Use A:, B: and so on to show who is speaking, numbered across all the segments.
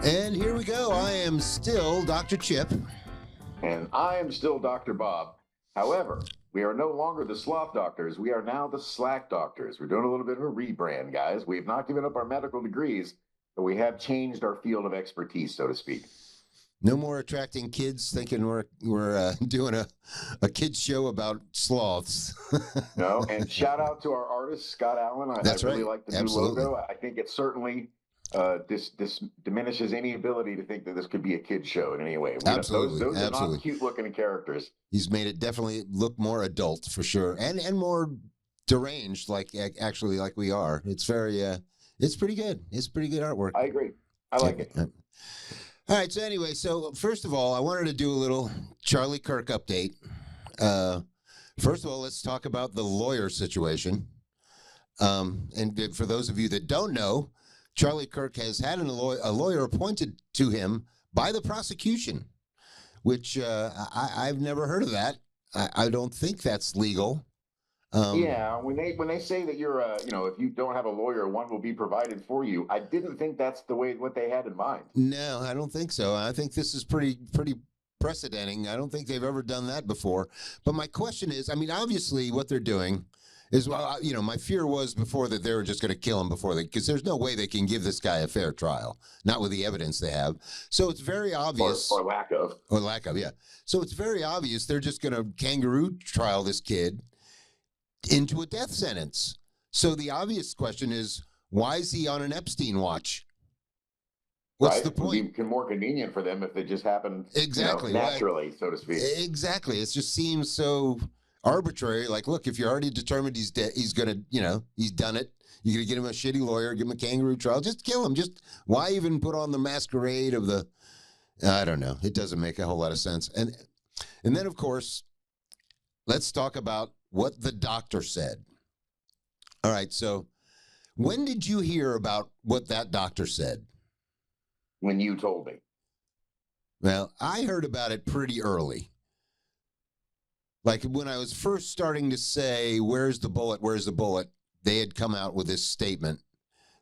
A: And here we go. I am still Dr. Chip.
B: And I am still Dr. Bob. However, we are no longer the sloth doctors. We are now the slack doctors. We're doing a little bit of a rebrand, guys. We have not given up our medical degrees, but we have changed our field of expertise, so to speak.
A: No more attracting kids thinking we're doing a kids show about sloths.
B: No, and shout out to our artist, Scott Allen. I really like the new logo. I think it certainly this diminishes any ability to think that this could be a kid's show in any way.
A: Absolutely.
B: Those are not cute looking characters.
A: He's made it definitely look more adult for sure, and more deranged, like we are. It's very it's pretty good. It's pretty good artwork.
B: I agree. I like it.
A: All right. So anyway, first of all, I wanted to do a little Charlie Kirk update. First of all, let's talk about the lawyer situation. And for those of you that don't know, Charlie Kirk has had a lawyer appointed to him by the prosecution, which I've never heard of that. I don't think that's legal.
B: Yeah, when they say that you're if you don't have a lawyer, one will be provided for you. I didn't think that's what they had in mind.
A: No, I don't think so. I think this is pretty precedenting. I don't think they've ever done that before. But my question is, I mean, obviously what they're doing is, well, my fear was before that they were just going to kill him because there's no way they can give this guy a fair trial, not with the evidence they have. So it's very obvious.
B: Or lack of.
A: Or lack of, yeah. So it's very obvious they're just going to kangaroo trial this kid into a death sentence. So the obvious question is, why is he on an Epstein watch? What's the point?
B: It would be more convenient for them if it just happened naturally, so to speak.
A: Exactly. It just seems so arbitrary. Like, look, if you're already determined he's dead, he's going to, he's done it. You're going to get him a shitty lawyer, give him a kangaroo trial. Just kill him. Just why even put on the masquerade of the, I don't know. It doesn't make a whole lot of sense. And then, of course, let's talk about what the doctor said. All right, so when did you hear about what that doctor said?
B: When you told me.
A: Well, I heard about it pretty early. Like when I was first starting to say, where's the bullet, they had come out with this statement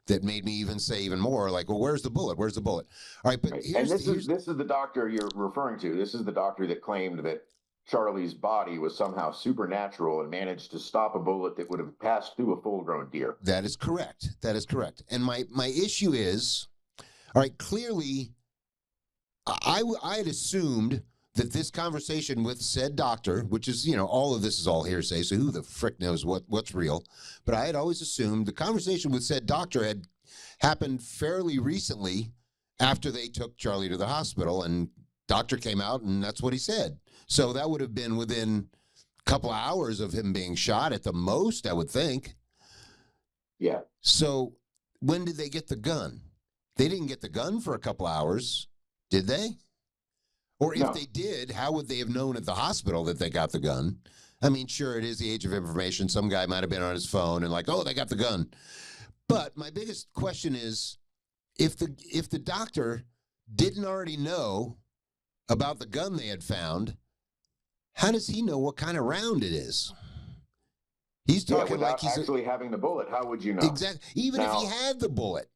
A: that made me even say even more, like, well, where's the bullet? All right, but
B: and this is the doctor you're referring to. This is the doctor that claimed that Charlie's body was somehow supernatural and managed to stop a bullet that would have passed through a full-grown deer.
A: That is correct. And my issue is, all right, clearly, I had assumed that this conversation with said doctor, which is, all of this is all hearsay, so who the frick knows what's real, but I had always assumed the conversation with said doctor had happened fairly recently after they took Charlie to the hospital, and doctor came out, and that's what he said. So that would have been within a couple of hours of him being shot at the most, I would think.
B: Yeah.
A: So when did they get the gun? They didn't get the gun for a couple of hours, did they? Or if they did, how would they have known at the hospital that they got the gun? I mean, sure, it is the age of information. Some guy might have been on his phone and like, oh, they got the gun. But my biggest question is, if the doctor didn't already know about the gun they had found, how does he know what kind of round it is? He's talking like he's
B: actually having the bullet. How would you know?
A: Exactly. Even if he had the bullet,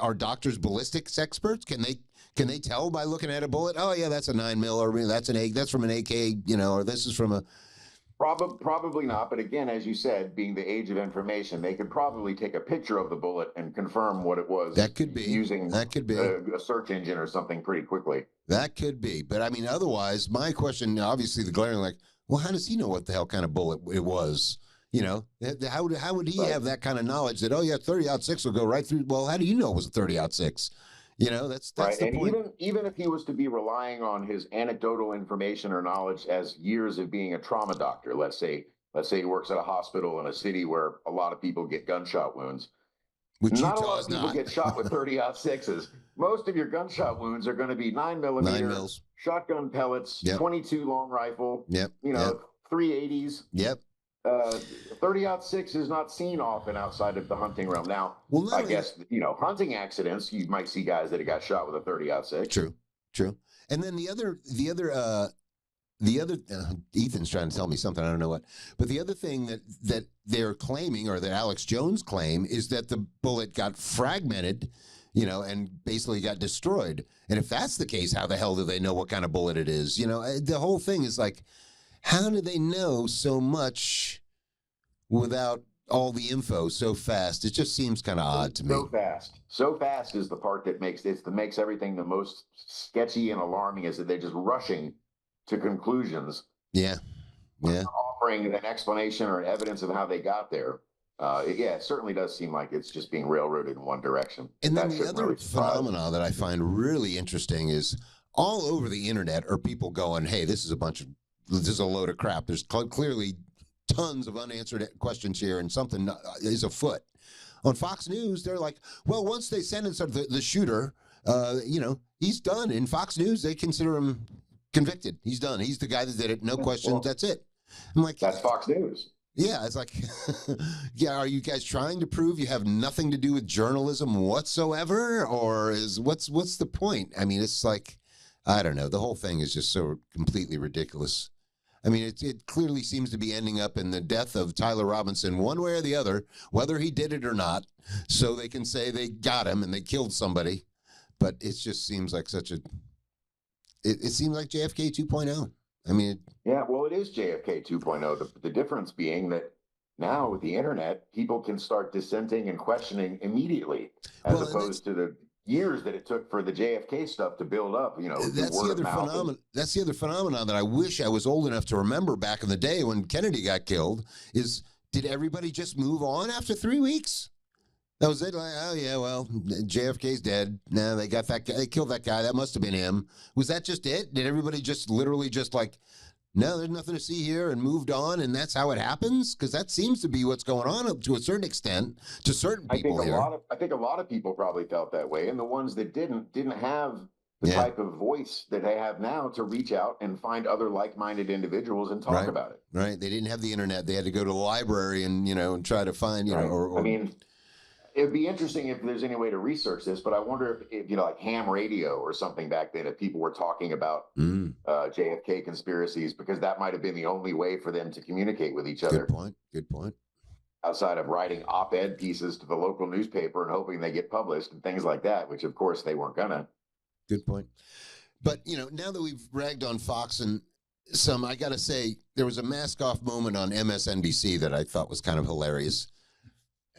A: are doctors ballistics experts? Can they tell by looking at a bullet? Oh yeah, that's a 9mm, or that's from an AK, or this is from a.
B: Probably not. But again, as you said, being the age of information, they could probably take a picture of the bullet and confirm what it was.
A: That could be
B: using a search engine or something pretty quickly.
A: That could be. But I mean, otherwise, my question, obviously, the glaring, like, well, how does he know what the hell kind of bullet it was? How would he have that kind of knowledge that, oh yeah, 30-06 will go right through? Well, how do you know it was a 30-06? That's
B: right.
A: The point.
B: Even if he was to be relying on his anecdotal information or knowledge as years of being a trauma doctor, let's say he works at a hospital in a city where a lot of people get gunshot wounds.
A: Which
B: not a lot of people get shot with 30-06s. Most of your gunshot wounds are going to be 9mm shotgun pellets, 22 long rifle, 380s.
A: Yep.
B: 30-06 is not seen often outside of the hunting realm. Now, I guess, hunting accidents, you might see guys that have got shot with a 30-06.
A: True. And then the other Ethan's trying to tell me something, I don't know what, but the other thing that they're claiming, or that Alex Jones claim, is that the bullet got fragmented, and basically got destroyed. And if that's the case, how the hell do they know what kind of bullet it is? The whole thing is like, how do they know so much without all the info so fast? It just seems kind of odd to me.
B: So fast is the part that makes everything the most sketchy and alarming, is that they're just rushing to conclusions.
A: Yeah.
B: Offering an explanation or evidence of how they got there. It certainly does seem like it's just being railroaded in one direction.
A: And then the other phenomena that I find really interesting is all over the internet are people going, hey, this is a load of crap. There's clearly tons of unanswered questions here, and something is afoot. On Fox News, they're like, well, once they sentence the shooter, he's done. In Fox News, they consider him convicted. He's done. He's the guy that did it. No questions. Well, that's it. I'm like,
B: that's Fox News.
A: Yeah, it's like, are you guys trying to prove you have nothing to do with journalism whatsoever, or what's the point? I mean, it's like, I don't know. The whole thing is just so completely ridiculous. I mean, it clearly seems to be ending up in the death of Tyler Robinson, one way or the other, whether he did it or not, so they can say they got him and they killed somebody. But it just seems like it seems like JFK 2.0. I mean,
B: it is JFK 2.0. The difference being that now with the internet, people can start dissenting and questioning immediately, as opposed to the years that it took for the JFK stuff to build up.
A: That's the other phenomenon. That's the other phenomenon that I wish I was old enough to remember back in the day when Kennedy got killed. Did everybody just move on after 3 weeks? That was it. Like, oh yeah, well, JFK's dead. No, they got that guy. They killed that guy. That must have been him. Was that just it? Did everybody just literally just like, no, there's nothing to see here, and moved on, and that's how it happens? Because that seems to be what's going on to a certain extent to certain people here.
B: I think a lot of people probably felt that way, and the ones that didn't have the type of voice that they have now to reach out and find other like-minded individuals and talk about it.
A: Right. They didn't have the internet. They had to go to the library and and try to find
B: I mean, it'd be interesting if there's any way to research this, but I wonder if like ham radio or something back then, if people were talking about JFK conspiracies, because that might have been the only way for them to communicate with each other.
A: Good point.
B: Outside of writing op-ed pieces to the local newspaper and hoping they get published and things like that, which of course they weren't gonna.
A: Good point. But now that we've ragged on Fox and I got to say, there was a mask-off moment on MSNBC that I thought was kind of hilarious.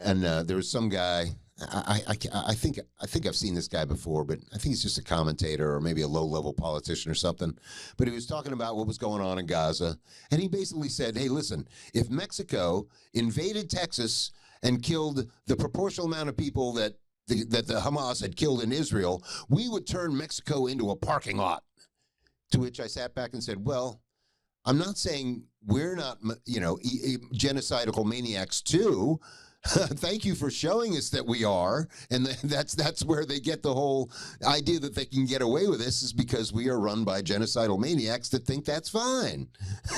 A: And there was some guy. I think I've seen this guy before, but I think he's just a commentator or maybe a low-level politician or something. But he was talking about what was going on in Gaza, and he basically said, "Hey, listen, if Mexico invaded Texas and killed the proportional amount of people that the Hamas had killed in Israel, we would turn Mexico into a parking lot." To which I sat back and said, "Well, I'm not saying we're not, genocidal maniacs too." Thank you for showing us that we are, and that's where they get the whole idea that they can get away with this, is because we are run by genocidal maniacs that think that's fine,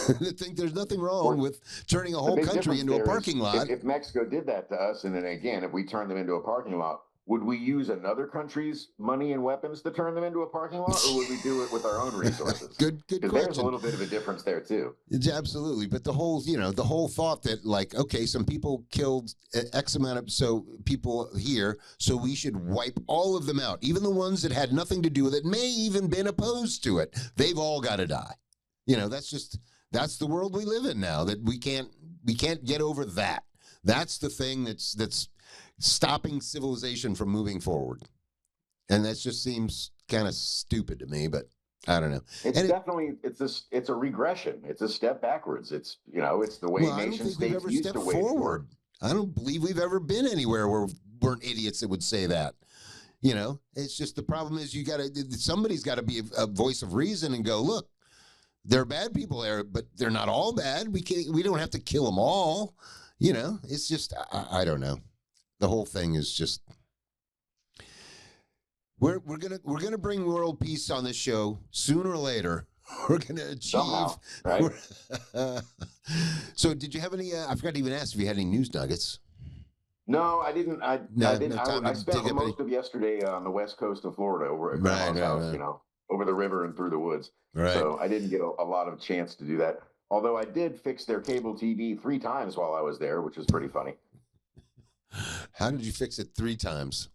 A: that think there's nothing wrong with turning a whole country into a parking lot.
B: If Mexico did that to us, and then again, if we turn them into a parking lot, would we use another country's money and weapons to turn them into a parking lot, or would we do it with our own resources?
A: Good question.
B: There's a little bit of a difference there too.
A: It's absolutely, but the whole thought that, like, okay, some people killed X amount of people here, so we should wipe all of them out, even the ones that had nothing to do with it, may even been opposed to it. They've all got to die. That's the world we live in now. That we can't get over that. That's the thing that's stopping civilization from moving forward. And that just seems kind of stupid to me, but I don't know.
B: It's a regression. It's a step backwards. It's the way nation states used to wait forward.
A: I don't believe we've ever been anywhere where we weren't idiots that would say that. It's just, the problem is somebody's got to be a voice of reason and go, look, there are bad people there, but they're not all bad. We don't have to kill them all. It's just, I don't know. The whole thing is just, we're gonna bring world peace on this show sooner or later. We're gonna achieve.
B: Somehow, right?
A: So, did you have any? I forgot to even ask if you had any news nuggets.
B: No, I didn't. I didn't. I spent most of yesterday on the west coast of Florida, over at Grandma's house, over the river and through the woods.
A: Right.
B: So I didn't get a lot of chance to do that. Although I did fix their cable TV 3 times while I was there, which was pretty funny.
A: How did you fix it 3 times?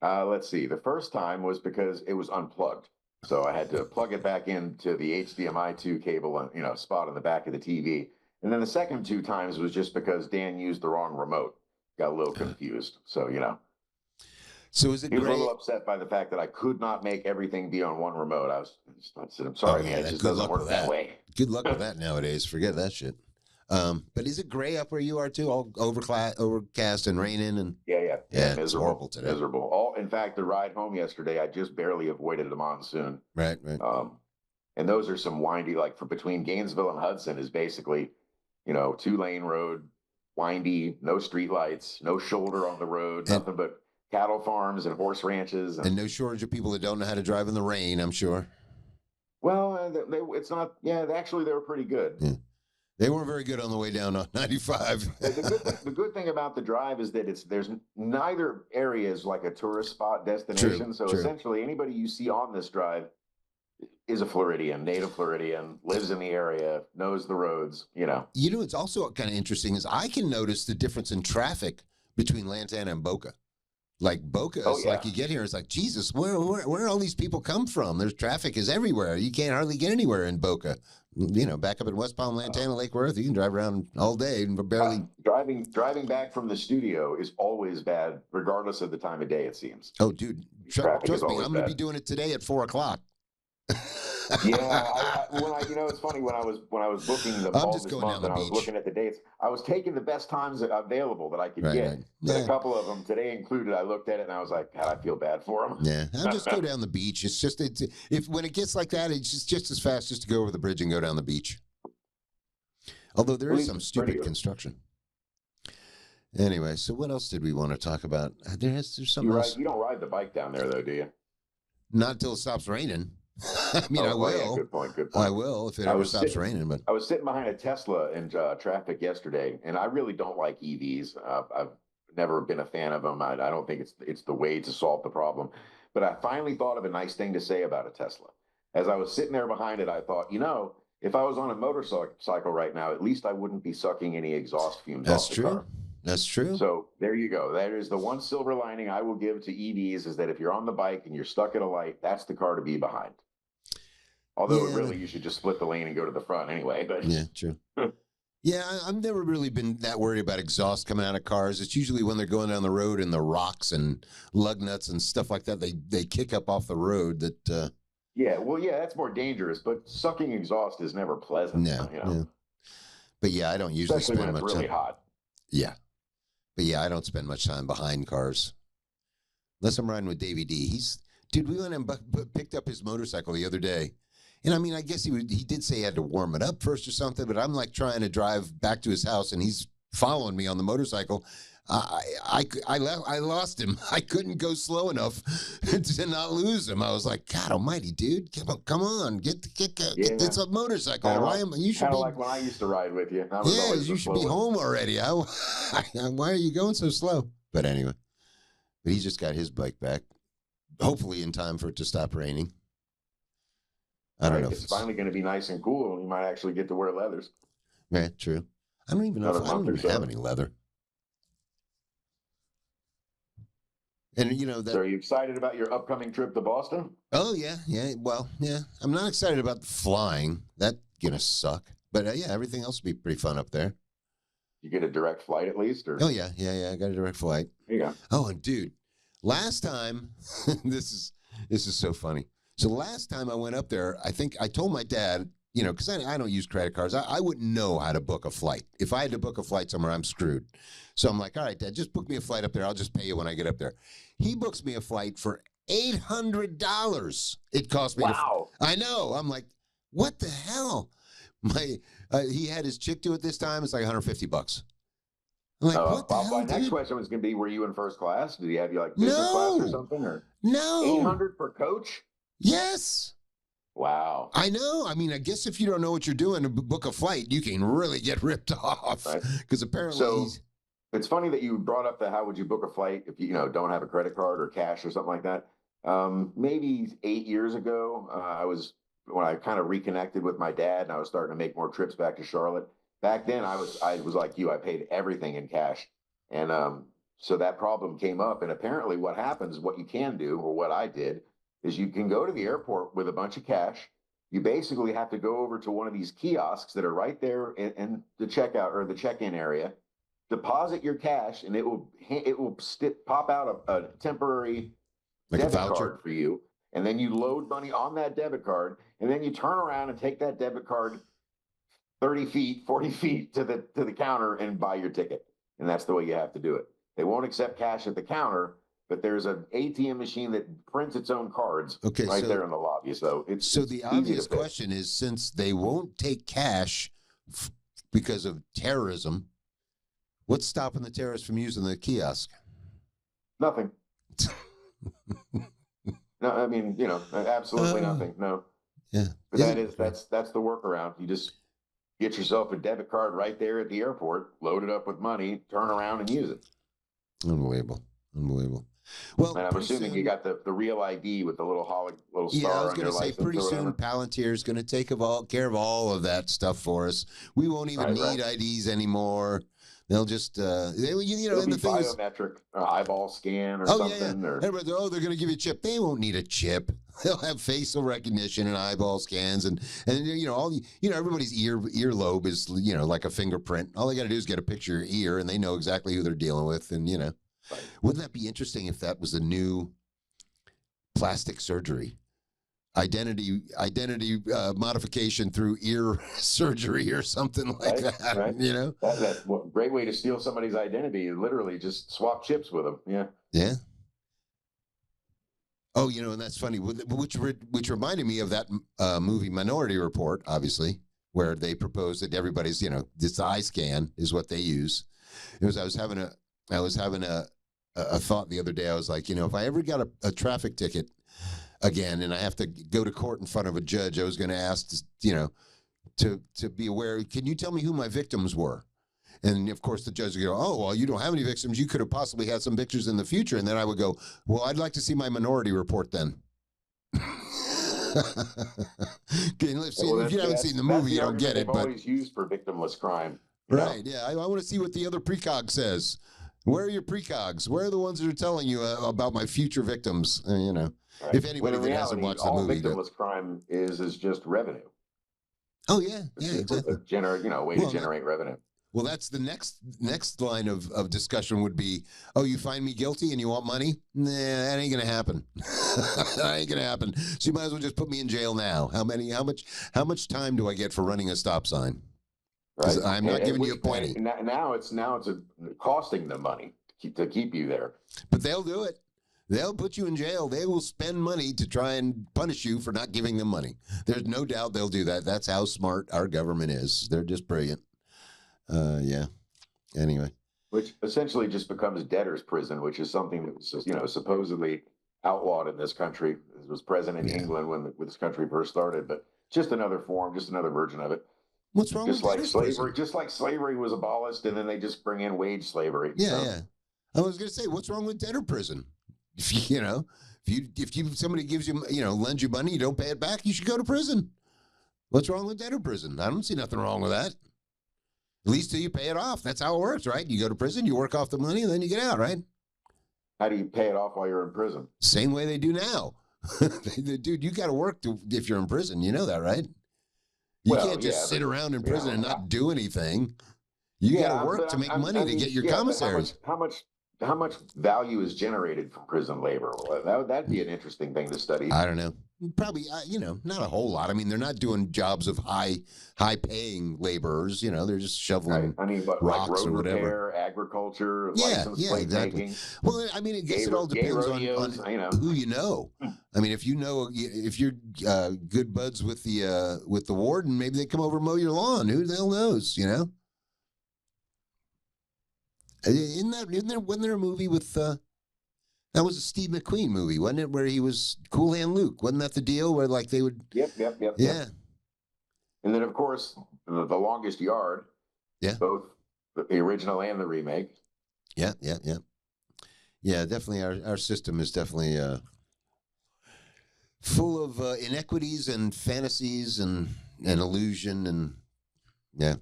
B: Let's see. The first time was because it was unplugged. So I had to plug it back into the HDMI 2 cable and, spot on the back of the TV. And then the second two times was just because Dan used the wrong remote. Got a little confused. So,
A: So is it
B: he was a
A: great?
B: little upset by the fact that I could not make everything be on one remote. I said, I'm
A: Oh,
B: sorry,
A: yeah,
B: man. It
A: that-
B: just
A: good
B: doesn't
A: luck
B: work
A: with
B: that
A: that.
B: way.
A: Good luck with that nowadays. Forget that shit. But is it gray up where you are too? All overcast and raining and
B: Yeah.
A: it's
B: Miserable.
A: horrible today.
B: Miserable. In fact, the ride home yesterday, I just barely avoided a monsoon.
A: Right.
B: And those are some windy, like between Gainesville and Hudson is basically, 2-lane road, windy, no street lights, no shoulder on the road, nothing but cattle farms and horse ranches.
A: And no shortage of people that don't know how to drive in the rain, I'm sure.
B: Well, it's not, actually they were pretty good.
A: Yeah. They weren't very good on the way down on 95.
B: The good thing about the drive is that there's neither area is like a tourist spot destination.
A: True.
B: Essentially anybody you see on this drive is a Floridian, native Floridian, lives in the area, knows the roads,
A: It's also kind of interesting is I can notice the difference in traffic between Lantana and Boca. Like Boca, it's like you get here, it's like, Jesus, where all these people come from? There's traffic is everywhere. You can't hardly get anywhere in Boca. Back up in West Palm, Lantana, Lake Worth, you can drive around all day and barely.
B: Driving back from the studio is always bad, regardless of the time of day, it seems.
A: Oh, dude, trust me, I'm going to be doing it today at 4:00.
B: It's funny when I was booking the ball this month and I was looking at the dates, I was taking the best times available that I could get.
A: Right.
B: But a couple of them today included, I looked at it and I was like, God, I feel bad for them.
A: Yeah, I'll just go down the beach. It's just if when it gets like that, it's just as fast just to go over the bridge and go down the beach. Although there is some stupid construction. Anyway, so what else did we want to talk about? There's something else.
B: You don't ride the bike down there though, do you?
A: Not until it stops raining. I mean, I will.
B: Yeah, good point.
A: I will if it ever stops raining. But
B: I was sitting behind a Tesla in traffic yesterday, and I really don't like EVs. I've never been a fan of them. I don't think it's the way to solve the problem. But I finally thought of a nice thing to say about a Tesla. As I was sitting there behind it, I thought, if I was on a motorcycle right now, at least I wouldn't be sucking any exhaust fumes off the car.
A: That's true.
B: So there you go. That is the one silver lining I will give to EVs is that if you're on the bike and you're stuck at a light, that's the car to be behind. Although really you should just split the lane and go to the front anyway. But
A: yeah, true. Yeah, I've never really been that worried about exhaust coming out of cars. It's usually when they're going down the road and the rocks and lug nuts and stuff like that, they kick up off the road that
B: that's more dangerous, but sucking exhaust is never pleasant.
A: No. Yeah. But I don't usually
B: especially
A: spend
B: when it's
A: much
B: really
A: time.
B: hot.
A: Yeah. But I don't spend much time behind cars. Unless I'm riding with Davey D. We went and picked up his motorcycle the other day. And I mean, I guess he did say he had to warm it up first or something, but I'm like trying to drive back to his house and he's following me on the motorcycle. I lost him. I couldn't go slow enough to not lose him. I was like, God almighty, dude, come on, get it's a motorcycle. You should be
B: like when I used to ride with you.
A: You should be home already. Why are you going so slow? But anyway, he's just got his bike back, hopefully in time for it to stop raining. I don't know.
B: It's finally going to be nice and cool, and you might actually get to wear leathers.
A: Yeah, true. I don't even know if I don't even have any leather. And
B: So are you excited about your upcoming trip to Boston?
A: Oh yeah. Well, yeah. I'm not excited about the flying. That's gonna suck. But everything else will be pretty fun up there.
B: You get a direct flight at least, or?
A: Oh yeah. I got a direct flight.
B: There you go.
A: Oh, and dude, last time, this is so funny. So last time I went up there, I think I told my dad, because I don't use credit cards. I wouldn't know how to book a flight. If I had to book a flight somewhere, I'm screwed. So I'm like, all right, Dad, just book me a flight up there. I'll just pay you when I get up there. He books me a flight for $800. It cost me.
B: Wow.
A: I know. I'm like, what the hell? He had his chick do it this time. It's like $150. I'm like, what the hell,
B: my next
A: dude?
B: question was going to be, were you in first class? Did he have you like business class or something? Or
A: no.
B: 800 per coach?
A: Yes.
B: Wow.
A: I know. I mean, I guess if you don't know what you're doing to book a flight, you can really get ripped off. Because apparently.
B: So it's funny that you brought up how would you book a flight if you don't have a credit card or cash or something like that. Maybe 8 years ago, when I kind of reconnected with my dad and I was starting to make more trips back to Charlotte. Back then, I was like you. I paid everything in cash, and So that problem came up. And apparently what happens, what you can do, or what I did, is you can go to the airport with a bunch of cash. You basically have to go over to one of these kiosks that are right there in the checkout or the check-in area, deposit your cash, and it will pop out a temporary debit card for you. And then you load money on that debit card, and then you turn around and take that debit card 30 feet, 40 feet to the counter and buy your ticket. And that's the way you have to do it. They won't accept cash at the counter, but there's an ATM machine that prints its own cards there in the lobby. So
A: the obvious question is, since they won't take cash because of terrorism, what's stopping the terrorists from using the kiosk?
B: Nothing. No, I mean, absolutely nothing. No.
A: Yeah.
B: But that's the workaround. You just get yourself a debit card right there at the airport, load it up with money, turn around and use it.
A: Unbelievable. Well,
B: and I'm assuming you got the real ID with the little star on your license. Yeah, I was going to say
A: pretty soon Palantir is going to take care of all of that stuff for us. We won't even need IDs anymore. They'll just,
B: it'll be biometric eyeball scan or something.
A: Yeah. Everybody, they're going to give you a chip. They won't need a chip. They'll have facial recognition and eyeball scans, and everybody's earlobe is like a fingerprint. All they got to do is get a picture of your ear, and they know exactly who they're dealing with. And wouldn't that be interesting if that was a new plastic surgery? Identity modification through ear surgery or something like that.
B: Right. That's a great way to steal somebody's identity. You literally just swap chips with them.
A: Yeah. Oh, and that's funny. Which reminded me of that movie Minority Report, obviously, where they proposed that everybody's this eye scan is what they use. I was having a thought the other day. I was like, if I ever got a traffic ticket again, and I have to go to court in front of a judge, I was going to ask, to be aware, can you tell me who my victims were? And of course the judge would go, oh, well, you don't have any victims. You could have possibly had some victims in the future. And then I would go, well, I'd like to see my Minority Report then. If you haven't seen the movie, you don't get it. But
B: always used for victimless crime.
A: Right, yeah. I want to see what the other precog says. Where are your precogs? Where are the ones that are telling you about my future victims? Right. If anybody that hasn't watched the movie,
B: all victimless crime is just revenue.
A: Oh yeah, exactly.
B: To generate revenue.
A: Well, that's the next line of discussion would be, oh, you find me guilty and you want money? Nah, that ain't gonna happen. That ain't gonna happen. So you might as well just put me in jail now. How much time do I get for running a stop sign? Right. I'm not giving you a penny.
B: Now it's costing them money to keep you there.
A: But they'll do it. They'll put you in jail. They will spend money to try and punish you for not giving them money. There's no doubt they'll do that. That's how smart our government is. They're just brilliant. Yeah. Anyway.
B: Which essentially just becomes debtor's prison, which is something that was, supposedly outlawed in this country. It was present in England when this country first started, but just another form, just another version of it.
A: What's wrong with
B: slavery?
A: Prison?
B: Just like slavery was abolished, and then they just bring in wage slavery.
A: Yeah. I was going to say, what's wrong with debtor prison? If somebody gives you, lends you money, you don't pay it back, you should go to prison. What's wrong with debtor prison? I don't see nothing wrong with that. At least till you pay it off. That's how it works, right? You go to prison, you work off the money, and then you get out, right?
B: How do you pay it off while you're in prison?
A: Same way they do now. Dude, you got to work if you're in prison. You know that, right? You can't just sit around in prison and not do anything. You got to work to make money to get your commissaries.
B: How much value is generated from prison labor? Well, that'd be an interesting thing to study.
A: I don't know. Probably, not a whole lot. I mean, they're not doing jobs of high-paying laborers. They're just shoveling rocks
B: like road
A: or whatever.
B: Repair, agriculture, license plate
A: exactly.
B: making.
A: Well, I mean, I guess it all depends on who you know. I mean, if you're good buds with the warden, maybe they come over and mow your lawn. Who the hell knows? Wasn't there a movie with that was a Steve McQueen movie, wasn't it? Where he was Cool Hand Luke. Wasn't that the deal where like they would?
B: Yep.
A: Yeah.
B: And then of course the Longest Yard.
A: Yeah.
B: Both the original and the remake.
A: Yeah. Yeah, definitely. Our system is definitely full of inequities and fantasies and illusion and yeah.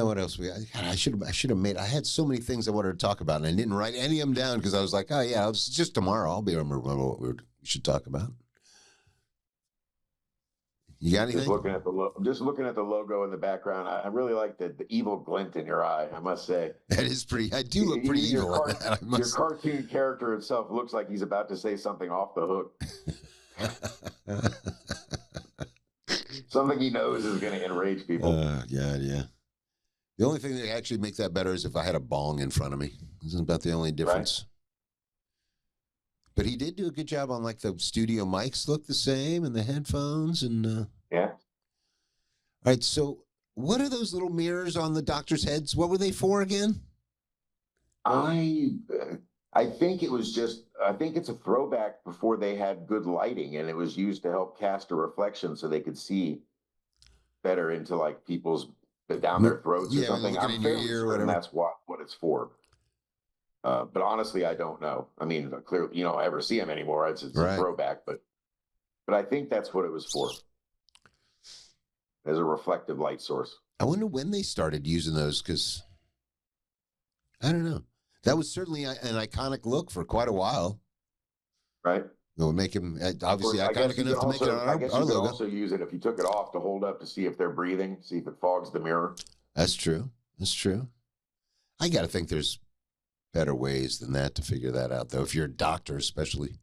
A: What else God, I should have made. I had so many things I wanted to talk about, and I didn't write any of them down because I was like, oh yeah, it's just tomorrow. I'll be remember what we should talk about. You got anything?
B: Just looking at the logo in the background. I really like the evil glint in your eye. I must say
A: That is pretty. I do look pretty evil.
B: Your cartoon character itself looks like he's about to say something off the hook. Something he knows is going to enrage people.
A: God, yeah. The only thing that actually make that better is if I had a bong in front of me. Isn't about the only difference. Right. But he did do a good job on like the studio mics look the same and the headphones and
B: yeah.
A: All right, so what are those little mirrors on the doctor's heads? What were they for again?
B: I think it's a throwback before they had good lighting, and it was used to help cast a reflection so they could see better into like people's down their throats or something. I'm fairly certain that's what it's for. But honestly, I don't know. I mean, clearly, you don't ever see them anymore. It's right. A throwback, but I think that's what it was for, as a reflective light source.
A: I wonder when they started using those, because I don't know. That was certainly an iconic look for quite a while.
B: Right.
A: It would make him obviously iconic enough to make it on our logo.
B: You could also use it if you took it off to hold up to see if they're breathing, see if it fogs the mirror.
A: That's true. I got to think there's better ways than that to figure that out, though, if you're a doctor especially.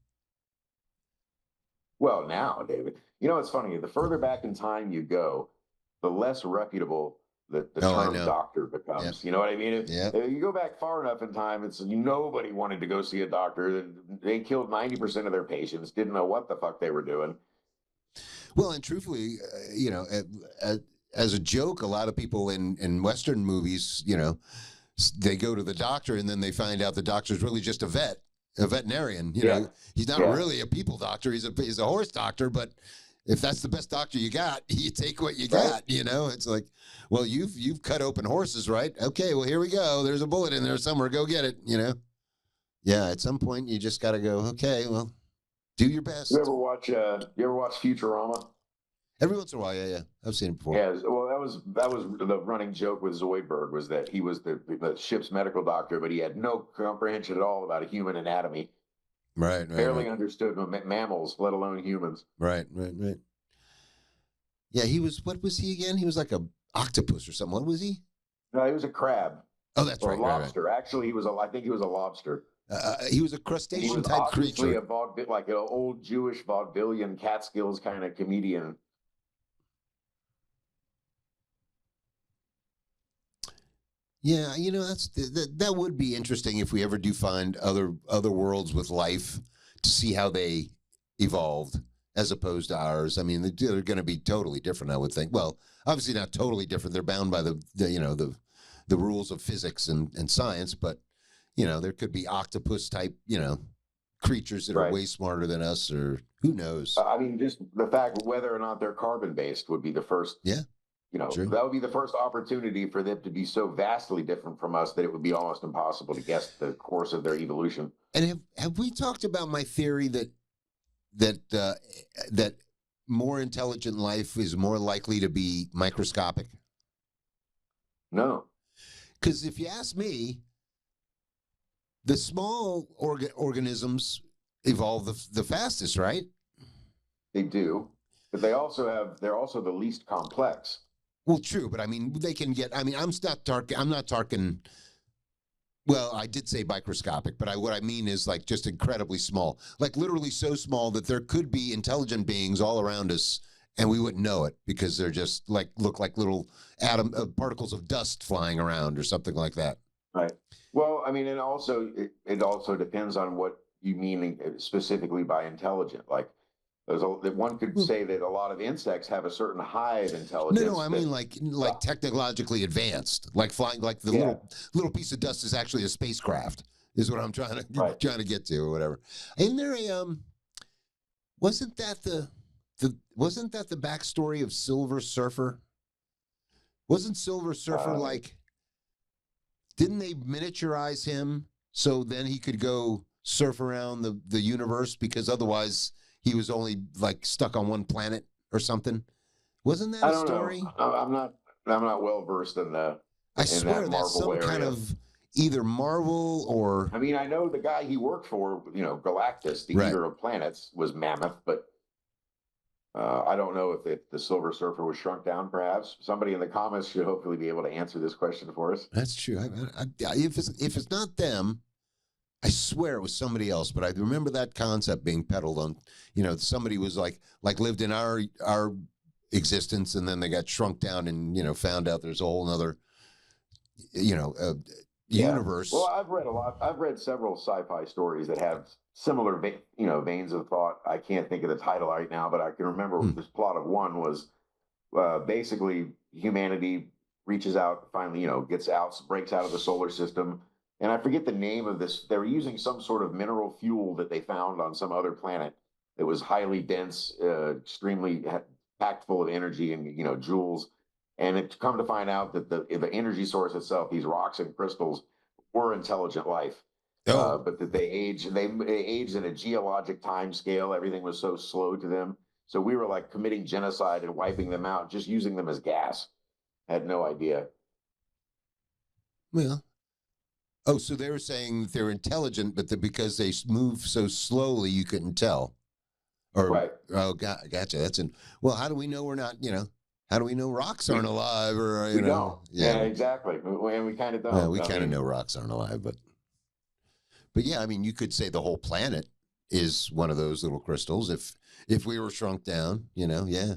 B: Well, now, David, it's funny. The further back in time you go, the less reputable the term doctor becomes. Yep. You know what I mean? If you go back far enough in time, it's nobody wanted to go see a doctor. They killed 90% of their patients, didn't know what the fuck they were doing.
A: Well, and truthfully, as a joke, a lot of people in Western movies, they go to the doctor and then they find out the doctor's really just a veterinarian. You know, he's not really a people doctor. He's a horse doctor, but if that's the best doctor you got, you take what you got. It's like, well, you've cut open horses, right? Okay, well, here we go. There's a bullet in there somewhere. Go get it. Yeah. At some point, you just got to go. Okay, well, do your best.
B: You ever watch Futurama?
A: Every once in a while, yeah. I've seen it before.
B: Yeah, well, that was the running joke with Zoidberg, was that he was the ship's medical doctor, but he had no comprehension at all about human anatomy.
A: Right.
B: Barely understood mammals, let alone humans.
A: Right. Yeah, what was he again? He was like a octopus or something. What was he?
B: No, he was a crab.
A: Oh, that's right.
B: A lobster. Right. Actually, I think he was a lobster.
A: He was a crustacean type creature.
B: He was like an old Jewish vaudevillian Catskills kind of comedian.
A: Yeah, that would be interesting if we ever do find other worlds with life, to see how they evolved as opposed to ours. I mean, they're going to be totally different, I would think. Well, obviously not totally different. They're bound by the rules of physics and science, but there could be octopus type creatures that are way smarter than us, or who knows.
B: I mean, just the fact whether or not they're carbon based would be the first.
A: Yeah.
B: True. That would be the first opportunity for them to be so vastly different from us that it would be almost impossible to guess the course of their evolution.
A: And have we talked about my theory that more intelligent life is more likely to be microscopic?
B: No.
A: Because if you ask me, the small organisms evolve the fastest, right?
B: They do, but they're also the least complex.
A: Well, true, but I mean, they can get. I mean, I'm not talking. Well, I did say microscopic, but what I mean is like just incredibly small, like literally so small that there could be intelligent beings all around us, and we wouldn't know it because they're just look like little particles of dust flying around or something like that.
B: Right. Well, I mean, and also it also depends on what you mean specifically by intelligent, like. One could say that a lot of insects have a certain hive intelligence.
A: No, I mean like technologically advanced, like flying, like the little piece of dust is actually a spacecraft, is what I'm trying to get to, or whatever. Isn't there wasn't that the backstory of Silver Surfer? Wasn't Silver Surfer didn't they miniaturize him so then he could go surf around the universe, because otherwise he was only stuck on one planet or something? Wasn't that a story?
B: Know. I'm not well versed in the
A: I
B: in that
A: swear that's
B: Marvel
A: some
B: area.
A: kind of either Marvel or.
B: I mean, I know the guy he worked for, Galactus, the
A: Right.
B: eater of planets, was Mammoth, but I don't know if the Silver Surfer was shrunk down. Perhaps somebody in the comments should hopefully be able to answer this question for us.
A: That's true. If it's not them, I swear it was somebody else. But I remember that concept being peddled on. Somebody was like lived in our existence, and then they got shrunk down, and found out there's a whole other, universe.
B: Well, I've read a lot. I've read several sci-fi stories that have similar, veins of thought. I can't think of the title right now, but I can remember this plot of one was basically humanity reaches out, finally, breaks out of the solar system. And I forget the name of this. They were using some sort of mineral fuel that they found on some other planet that was highly dense, extremely packed full of energy and, joules. And it come to find out that the energy source itself, these rocks and crystals, were intelligent life. But that they aged in a geologic time scale. Everything was so slow to them. So we were like committing genocide and wiping them out, just using them as gas. Had no idea.
A: Well, so they were saying that they're intelligent, but because they move so slowly, you couldn't tell. Or,
B: right.
A: Oh, gotcha. Well, how do we know we're not, how do we know rocks aren't alive? Or,
B: we don't. Yeah, exactly. And we kind of don't.
A: Well, we kind of know rocks aren't alive, but yeah, I mean, you could say the whole planet is one of those little crystals if we were shrunk down, yeah.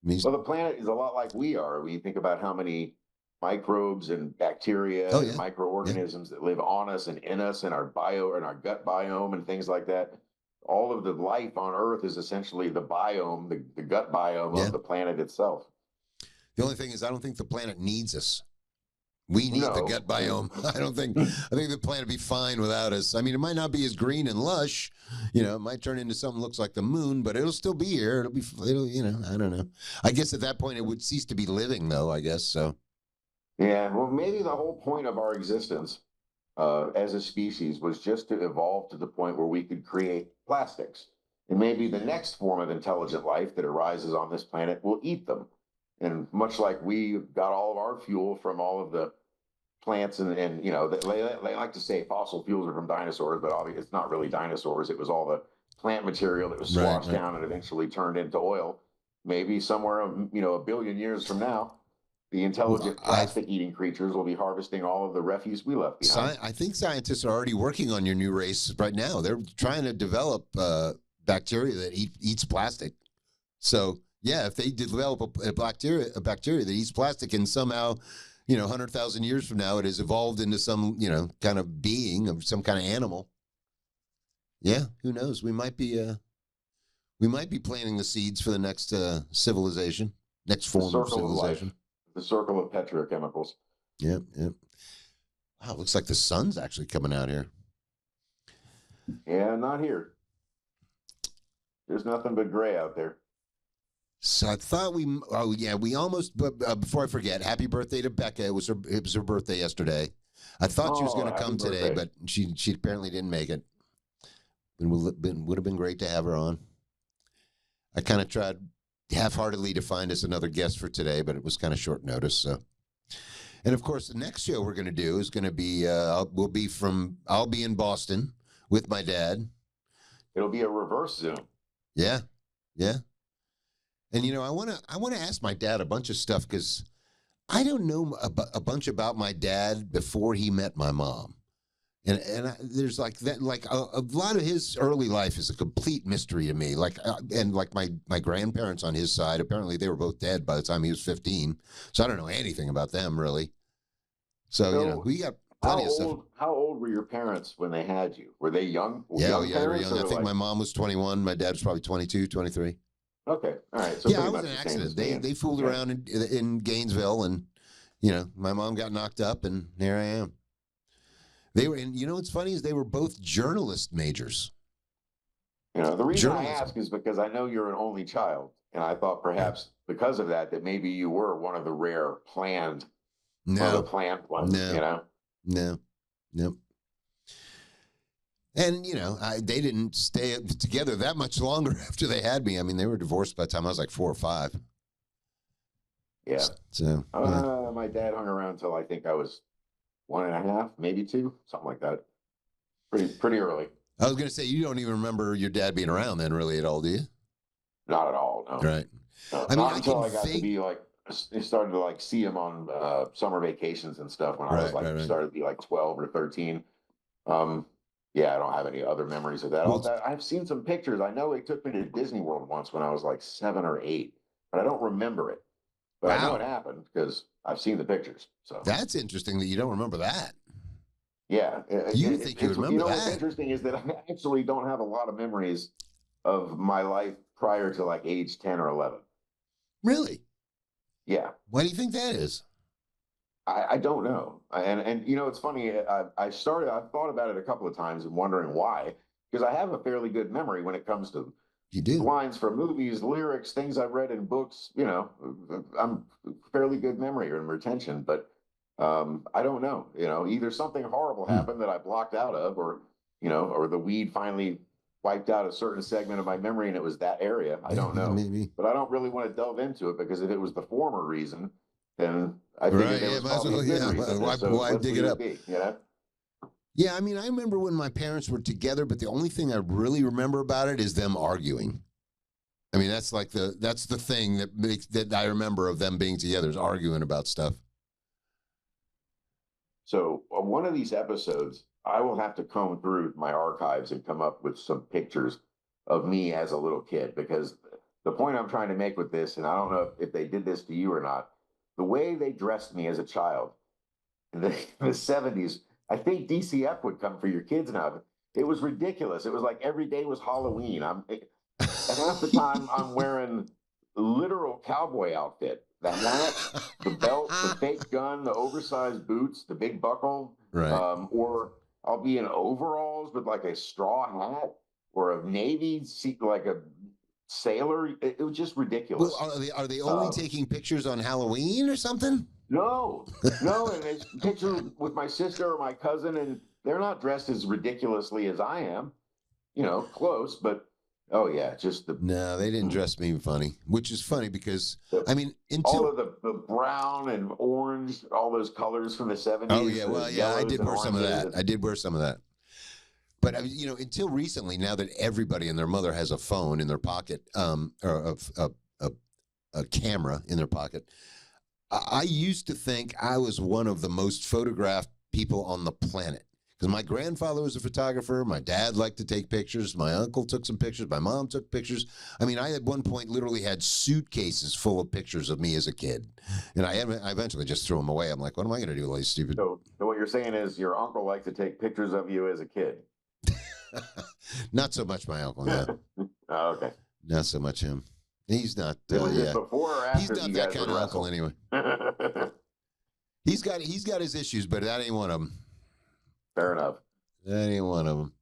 B: Well, the planet is a lot like we are. When you think about how many microbes and bacteria and microorganisms that live on us and in us and our gut biome and things like that. All of the life on Earth is essentially the biome, the gut biome of the planet itself.
A: The only thing is, I don't think the planet needs us. We need the gut biome. I think the planet would be fine without us. I mean, it might not be as green and lush. It might turn into something that looks like the moon, but it'll still be here. I don't know. I guess at that point it would cease to be living, though, I guess so.
B: Yeah, well, maybe the whole point of our existence as a species was just to evolve to the point where we could create plastics. And maybe the next form of intelligent life that arises on this planet will eat them. And much like we got all of our fuel from all of the plants and they like to say fossil fuels are from dinosaurs, but obviously it's not really dinosaurs. It was all the plant material that was swashed down and eventually turned into oil. Maybe somewhere, a billion years from now, the intelligent plastic-eating creatures will be harvesting all of the refuse we left behind.
A: I think scientists are already working on your new race right now. They're trying to develop bacteria that eats plastic. So, yeah, if they develop a bacteria that eats plastic and somehow, 100,000 years from now, it has evolved into some, kind of being of some kind of animal. Yeah, who knows? We might be planting the seeds for the next civilization, next form of civilization.
B: The circle of petrochemicals.
A: Yep. Wow, looks like the sun's actually coming out here.
B: Yeah, not here. There's nothing but gray out there.
A: So I thought we almost, but before I forget, happy birthday to Becca. It was her birthday yesterday. I thought she was going to come today, but she apparently didn't make it. It would have been great to have her on. I kind of tried half-heartedly to find us another guest for today, but it was kind of short notice. So, and of course, the next show we're going to do is going to be I'll be in Boston with my dad.
B: It'll be a reverse Zoom.
A: Yeah. And I want to ask my dad a bunch of stuff because I don't know a bunch about my dad before he met my mom. And there's like that, like a lot of his early life is a complete mystery to me. And my grandparents on his side, apparently they were both dead by the time he was 15. So I don't know anything about them really. So, we got plenty of stuff.
B: How old were your parents when they had you? Were they young?
A: They were young. I think my mom was 21. My dad was probably 22, 23.
B: Okay. All right. So
A: it was an accident. They fooled around in Gainesville and, my mom got knocked up and here I am. They were, and what's funny is they were both journalist majors.
B: The reason I ask is because I know you're an only child, and I thought perhaps because of that maybe you were one of the rare planned, planned ones.
A: No. And they didn't stay together that much longer after they had me. I mean, they were divorced by the time I was like 4 or 5.
B: Yeah.
A: So yeah.
B: My dad hung around until I think I was 1.5, maybe 2, something like that. Pretty early.
A: I was going to say, you don't even remember your dad being around then, really, at all, do you?
B: Not at all. No.
A: Right.
B: No,
A: I mean,
B: not
A: I
B: until
A: can
B: I got to
A: think.
B: be like, I started to like see him on summer vacations and stuff when I was
A: Right,
B: like
A: right, right.
B: started to be like 12 or 13. Um, yeah, I don't have any other memories of that.
A: Well,
B: I've seen some pictures. I know he took me to Disney World once when I was like 7 or 8, but I don't remember it. But I know it
A: wow.
B: happened because I've seen the pictures. So
A: That's interesting that you don't remember that.
B: yeah,
A: You would think you would
B: it's
A: remember
B: what's
A: that.
B: interesting is that I actually don't have a lot of memories of my life prior to like age 10 or 11.
A: Really?
B: Yeah.
A: Why do you think that is?
B: I don't know. And it's funny. I've thought about it a couple of times and wondering why, because I have a fairly good memory when it comes to
A: You do.
B: lines from movies, lyrics, things I've read in books. I'm fairly good memory and retention, but I don't know. Either something horrible
A: Hmm.
B: happened that I blocked out of, or the weed finally wiped out a certain segment of my memory and it was that area. I don't
A: Yeah,
B: know,
A: maybe.
B: but I don't really want to delve into it because if it was the former reason, then I figured
A: Right.
B: there
A: Yeah.
B: was
A: Might as
B: probably a
A: well.
B: good
A: Yeah.
B: reason. And so
A: Why
B: let's
A: dig it
B: leave it
A: up?
B: be.
A: Yeah. I mean, I remember when my parents were together, but the only thing I really remember about it is them arguing. I mean, that's the thing that I remember of them being together is arguing about stuff.
B: So one of these episodes, I will have to comb through my archives and come up with some pictures of me as a little kid because the point I'm trying to make with this, and I don't know if they did this to you or not, the way they dressed me as a child in the 70s, I think DCF would come for your kids now. It was ridiculous. It was like every day was Halloween. Half the time I'm wearing literal cowboy outfit, the hat, the belt, the fake gun, the oversized boots, the big buckle,
A: Right.
B: or I'll be in overalls with like a straw hat or a navy seat, like a sailor. It was just
A: Well,
B: ridiculous.
A: are they only
B: Um,
A: taking pictures on Halloween or something?
B: no, no, and it's picture with my sister or my cousin, and they're not dressed as ridiculously as I am. Close, but oh yeah, just
A: No, they didn't dress me funny, which is funny because
B: the
A: I mean,
B: all
A: until
B: of the brown and orange, all those colors from the
A: oh
B: 70s,
A: yeah,
B: the
A: well yeah, I
B: yellows
A: did
B: and
A: wear some of
B: oranges.
A: that. I did wear some of that. But I mean, until recently, now that everybody and their mother has a phone in their pocket, or a camera in their pocket, I used to think I was one of the most photographed people on the planet. Because my grandfather was a photographer. My dad liked to take pictures. My uncle took some pictures. My mom took pictures. I mean, I at one point literally had suitcases full of pictures of me as a kid. And I eventually just threw them away. I'm like, what am I going to do with all these stupid?
B: So what you're saying is your uncle liked to take pictures of you as a kid.
A: Not so much my uncle, no.
B: Oh, okay.
A: Not so much him. He's not,
B: Was this
A: yeah.
B: before or
A: He's
B: after
A: not
B: you
A: that
B: guys
A: kind
B: would
A: of uncle
B: wrestle?
A: anyway. He's got his issues, but that ain't one of them.
B: Fair enough.
A: That ain't one of them.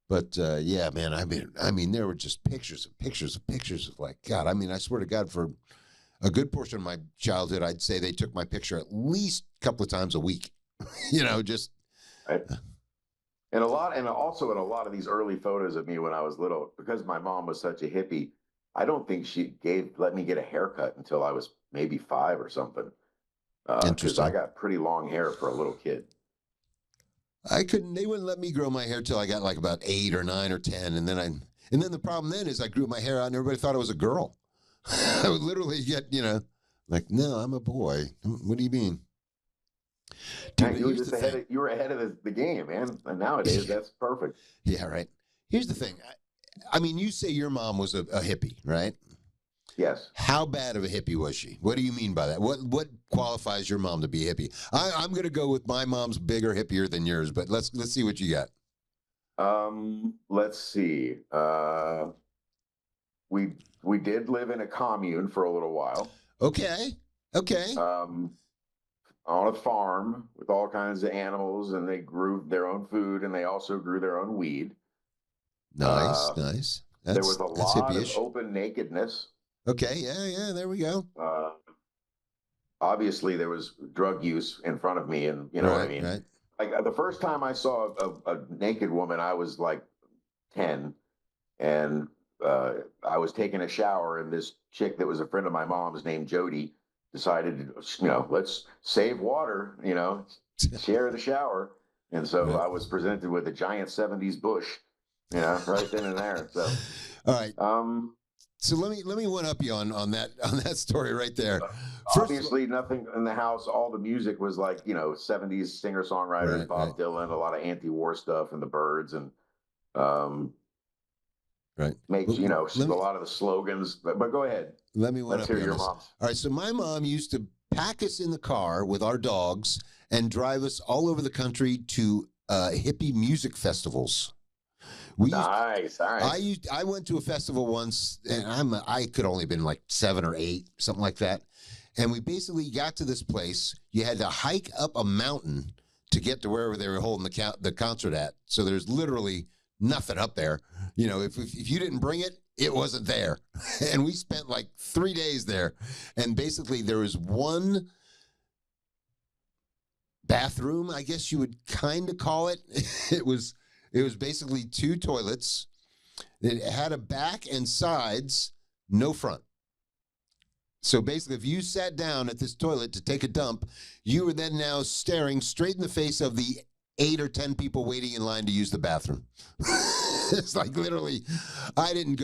A: But yeah, man, I mean, there were just pictures of pictures of pictures of like God. I mean, I swear to God, for a good portion of my childhood, I'd say they took my picture at least a couple of times a week. Just
B: Right. And also in a lot of these early photos of me when I was little, because my mom was such a hippie, I don't think she let me get a haircut until I was maybe 5 or something. Because I
A: interesting.
B: got pretty long hair for a little kid.
A: They wouldn't let me grow my hair till I got like about 8 or 9 or 10, and then the problem then is I grew my hair out and everybody thought I was a girl. I would literally get like, no, I'm a boy. What do you mean? Dude,
B: Man,
A: but here's the thing.
B: you were ahead of the game, man. And nowadays that's perfect.
A: Yeah, right. Here's the thing. I mean, you say your mom was a hippie, right?
B: Yes.
A: How bad of a hippie was she? What do you mean by that? What qualifies your mom to be a hippie? I'm going to go with my mom's bigger hippier than yours, but let's see what you got.
B: Let's see. We did live in a commune for a little while.
A: Okay.
B: On a farm with all kinds of animals, and they grew their own food, and they also grew their own weed.
A: Nice.
B: There was a
A: That's
B: lot of
A: hippie-ish.
B: open nakedness.
A: Okay, yeah, there we go.
B: Obviously, there was drug use in front of me, and you know what I mean.
A: Right.
B: Like the first time I saw a naked woman, I was like 10, and I was taking a shower, and this chick that was a friend of my mom's named Jody decided to, let's save water, share the shower. And so
A: Right.
B: I was presented with a giant 70s bush, right then and there. So,
A: All right.
B: um,
A: So let me one up you on that story right there. First
B: obviously, nothing in the house. All the music was like 70s singer songwriters,
A: Right,
B: Bob Dylan, a lot of anti-war stuff, and the Byrds, and
A: right.
B: makes
A: Well,
B: a lot of the slogans. But go ahead.
A: Let me one
B: Let's
A: up
B: hear
A: you on
B: your
A: this.
B: mom's.
A: All right. So my mom used to pack us in the car with our dogs and drive us all over the country to hippie music festivals.
B: Nice. All right.
A: I went to a festival once, and I could only been like 7 or 8, something like that. And we basically got to this place. You had to hike up a mountain to get to wherever they were holding the concert at. So there's literally nothing up there. If you didn't bring it, it wasn't there. And we spent like 3 days there. And basically there was one bathroom, I guess you would kind of call it. It was basically 2 toilets. It had a back and sides, no front. So basically, if you sat down at this toilet to take a dump, you were then now staring straight in the face of the 8 or 10 people waiting in line to use the bathroom. It's like literally, I didn't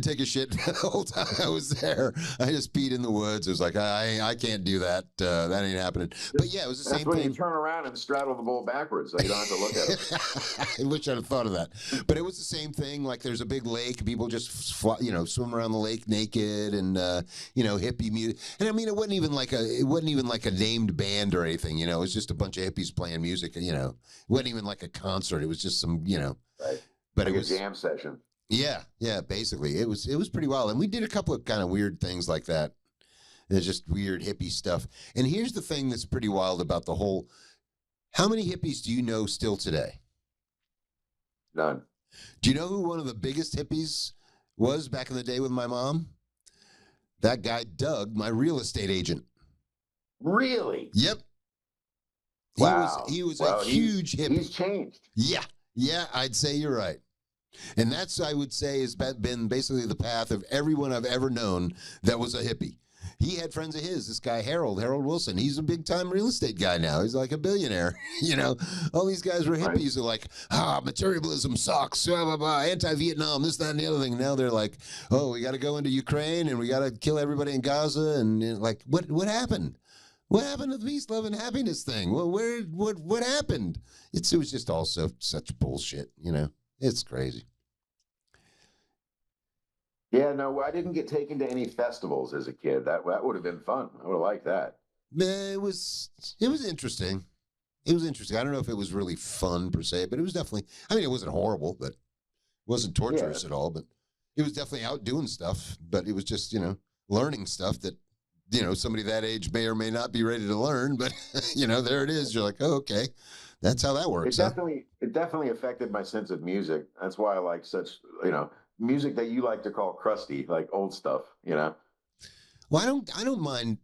A: take a shit the whole time I was there. I just peed in the woods. It was like, I can't do that. That ain't happening. But yeah, it was the same thing.
B: That's when you turn around and straddle the bowl backwards, so you don't have to look at it.
A: I wish I'd have thought of that. But it was the same thing. Like there's a big lake. People just swim around the lake naked, and hippie music. And I mean, it wasn't even like a named band or anything. It was just a bunch of hippies playing music. It wasn't even like a concert. It was just some
B: Right.
A: But
B: like
A: it was
B: a jam session.
A: Yeah, basically. It was pretty wild. And we did a couple of kind of weird things like that. There's just weird hippie stuff. And here's the thing that's pretty wild about the whole, how many hippies do you know still today?
B: None.
A: Do you know who one of the biggest hippies was back in the day with my mom? That guy, Doug, my real estate agent.
B: Really?
A: Yep.
B: Wow.
A: He was a huge hippie.
B: He's changed.
A: Yeah, I'd say you're right. And that's, I would say, has been basically the path of everyone I've ever known that was a hippie. He had friends of his, this guy, Harold Wilson. He's a big-time real estate guy now. He's like a billionaire. All these guys were hippies who are like, materialism sucks, blah, blah, blah, anti-Vietnam, this, that, and the other thing. Now they're like, oh, we got to go into Ukraine, and we got to kill everybody in Gaza. And like, what happened? What happened to the peace, love, and happiness thing? Well, what happened? It was just all such bullshit, It's crazy.
B: Yeah, no, I didn't get taken to any festivals as a kid. That would have been fun. I would have liked that.
A: It was interesting. It was interesting. I don't know if it was really fun per se, but it was definitely, it wasn't horrible, but it wasn't torturous at all, but it was definitely out doing stuff, but it was just, learning stuff that, somebody that age may or may not be ready to learn, but there it is. You're like, oh, okay, that's how that works.
B: It definitely affected my sense of music. That's why I like such, music that you like to call crusty, like old stuff, Well,
A: I don't mind.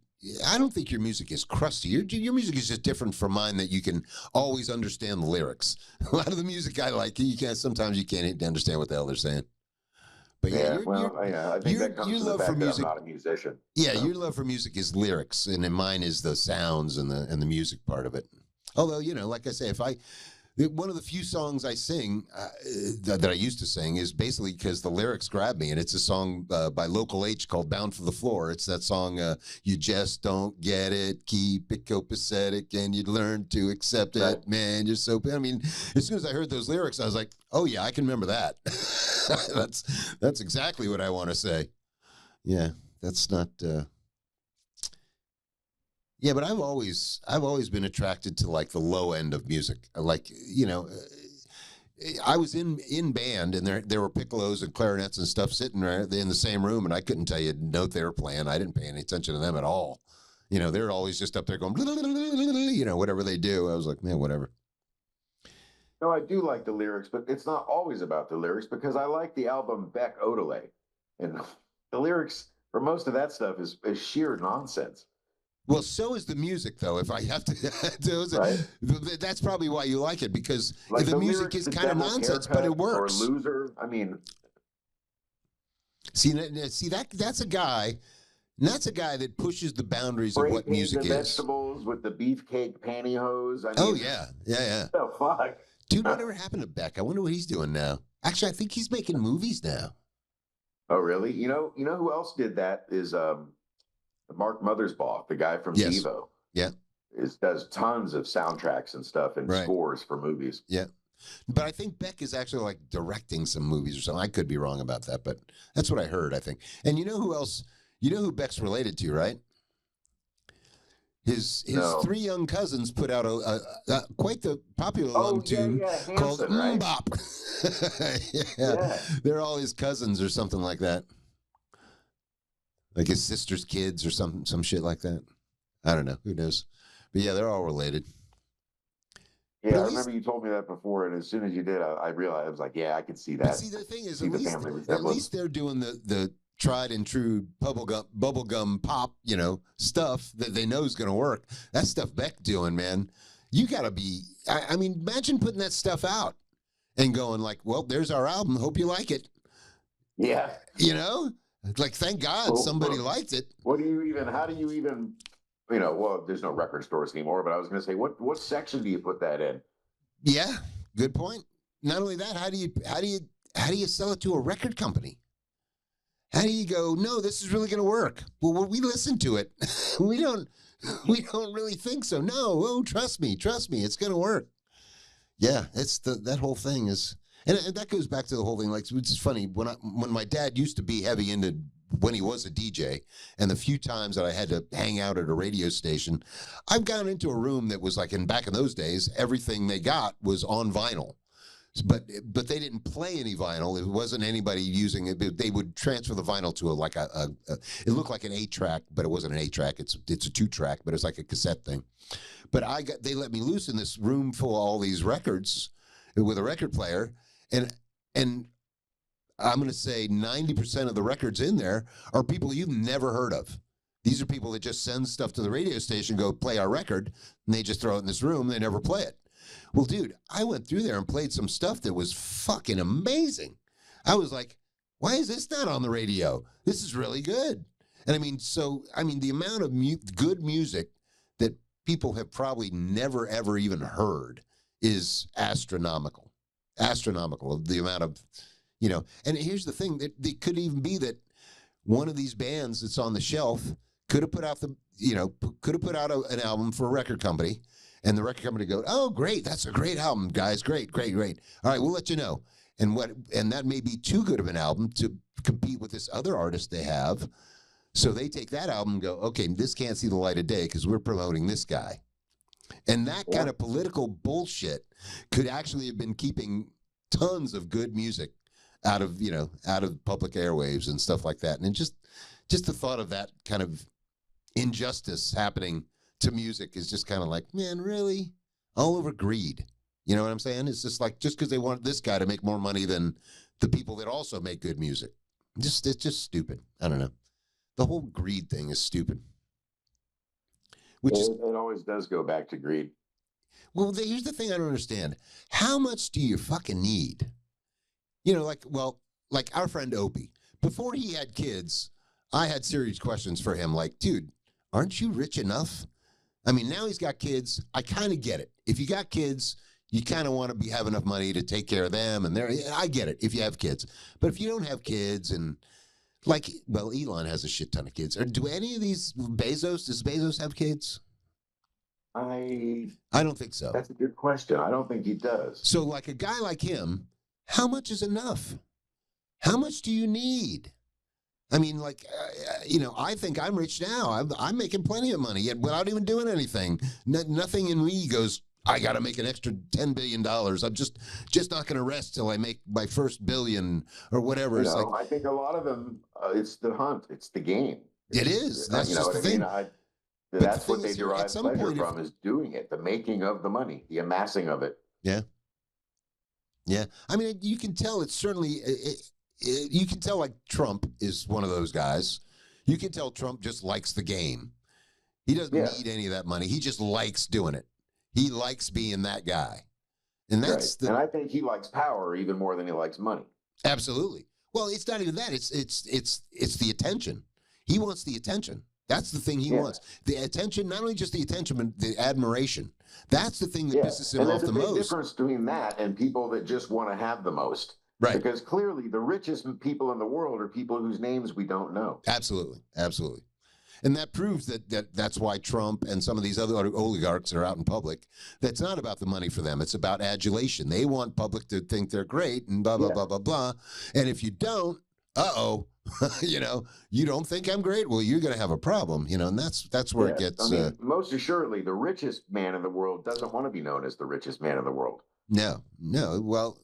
A: I don't think your music is crusty. Your music is just different from mine, that you can always understand the lyrics. A lot of the music I like, sometimes you can't understand what the hell they're saying. But
B: I think that comes from the fact that I'm not a musician.
A: Yeah, your love for music is lyrics, and then mine is the sounds and the music part of it. Although, like I say, one of the few songs I sing that I used to sing is basically because the lyrics grab me, and it's a song by Local H called "Bound for the Floor." It's that song, "You just don't get it, keep it copacetic, and you learn to accept it,
B: Right.
A: man. You're so." I mean, as soon as I heard those lyrics, I was like, "Oh yeah, I can remember that." That's exactly what I want to say. Yeah, that's not. Yeah, but I've always been attracted to like the low end of music. Like, I was in band, and there were piccolos and clarinets and stuff sitting right in the same room, and I couldn't tell you a note they were playing. I didn't pay any attention to them at all. They're always just up there going, whatever they do. I was like, man, whatever.
B: No, I do like the lyrics, but it's not always about the lyrics, because I like the album Beck Odelay, and the lyrics for most of that stuff is sheer nonsense.
A: Well, so is the music, though. If I have to,
B: Right?
A: That's probably why you like it, because
B: Like
A: the music
B: lyrics
A: is
B: to
A: kind of
B: Devil's
A: nonsense, but it
B: Haircut
A: works.
B: Or Loser. I mean,
A: See that's a guy. And that's a guy that pushes the boundaries of what music
B: the
A: is.
B: vegetables with the beefcake pantyhose. I mean,
A: Oh yeah.
B: the fuck,
A: Dude, whatever happened to Beck? I wonder what he's doing now. Actually, I think he's making movies now.
B: Oh, really? You know who else did that is Mark Mothersbaugh, the guy from
A: Yes.
B: Devo.
A: Yeah.
B: Does tons of soundtracks and stuff and scores for movies.
A: Yeah. But I think Beck is actually like directing some movies or something. I could be wrong about that, but that's what I heard, I think. And you know who else? You know who Beck's related to, right? His three young cousins put out a quite the popular tune called
B: right?
A: Bop. Yeah. They're all his cousins or something like that. Like his sister's kids or some shit like that. I don't know. Who knows? But yeah, they're all related.
B: Yeah, I remember you told me that before, and as soon as you did, I realized, I was like, yeah, I can see that.
A: But see, the thing is, at least they're doing the tried and true bubblegum pop, stuff that they know is going to work. That stuff Beck doing, man. You got to be, I mean, imagine putting that stuff out and going like, well, there's our album. Hope you like it.
B: Yeah.
A: Like, thank God somebody liked it.
B: How do you even, well, there's no record stores anymore, but I was going to say, what section do you put that in?
A: Yeah, good point. Not only that, how do you sell it to a record company? How do you go, no, this is really going to work? Well, we listen to it. we don't really think so. No, trust me, it's going to work. Yeah, it's that whole thing is, and that goes back to the whole thing. Like, it's funny when my dad used to be heavy into when he was a DJ, and the few times that I had to hang out at a radio station, I've gone into a room that was like back in those days, everything they got was on vinyl. But they didn't play any vinyl. It wasn't anybody using it. They would transfer the vinyl to it looked like an 8-track, but it wasn't an 8-track. It's a 2-track, but it's like a cassette thing. But they let me loose in this room full of all these records with a record player, and I'm going to say 90% of the records in there are people you've never heard of. These are people that just send stuff to the radio station, go play our record, and they just throw it in this room. They never play it. Well, dude, I went through there and played some stuff that was fucking amazing. I was like, why is this not on the radio? This is really good. And the amount of good music that people have probably never, ever even heard is astronomical. Astronomical, the amount of, and here's the thing, that it could even be that one of these bands that's on the shelf could have put out an album for a record company. And the record company go, oh, great, that's a great album, guys, great. All right, we'll let you know. And that may be too good of an album to compete with this other artist they have. So they take that album and go, okay, this can't see the light of day because we're promoting this guy. And that kind of political bullshit could actually have been keeping tons of good music out of public airwaves and stuff like that. And just the thought of that kind of injustice happening to music is just kind of like, man, really? All over greed. You know what I'm saying? It's just like, just because they want this guy to make more money than the people that also make good music. It's just stupid. I don't know. The whole greed thing is stupid.
B: It always does go back to greed.
A: Well, here's the thing I don't understand. How much do you fucking need? Like our friend Opie. Before he had kids, I had serious questions for him. Like, dude, aren't you rich enough? I mean, now he's got kids. I kind of get it. If you got kids, you kind of want to have enough money to take care of them. And I get it if you have kids. But if you don't have kids and Elon has a shit ton of kids. Or do any of these does Bezos have kids?
B: I
A: don't think so.
B: That's a good question. I don't think he does.
A: So like a guy like him, how much is enough? How much do you need? I mean, I think I'm rich now. I'm making plenty of money yet without even doing anything. Nothing in me goes, I got to make an extra $10 billion. I'm just not going to rest till I make my first billion or whatever.
B: I think a lot of them, it's the hunt. It's the game.
A: It is. That's just the thing.
B: That's what they derive pleasure from, is doing it, the making of the money, the amassing of it.
A: Yeah. Yeah. I mean, you can tell it's certainly... you can tell like Trump is one of those guys. You can tell Trump just likes the game. He doesn't need any of that money. He just likes doing it. He likes being that guy. And that's
B: right. And I think he likes power even more than he likes money.
A: Absolutely. Well, it's not even that. It's the attention. He wants the attention. That's the thing he wants. The attention, not only just the attention, but the admiration. That's the thing that pisses him off the most.
B: And there's a big difference between that and people that just want to have the most.
A: Right.
B: Because clearly the richest people in the world are people whose names we don't know.
A: Absolutely. Absolutely. And that proves that's why Trump and some of these other oligarchs that are out in public, that's not about the money for them. It's about adulation. They want public to think they're great and blah, blah, blah, blah, blah. And if you don't, you know, you don't think I'm great? Well, you're going to have a problem, you know, and that's where it gets.
B: I mean, most assuredly, the richest man in the world doesn't want to be known as the richest man in the world.
A: No. Well,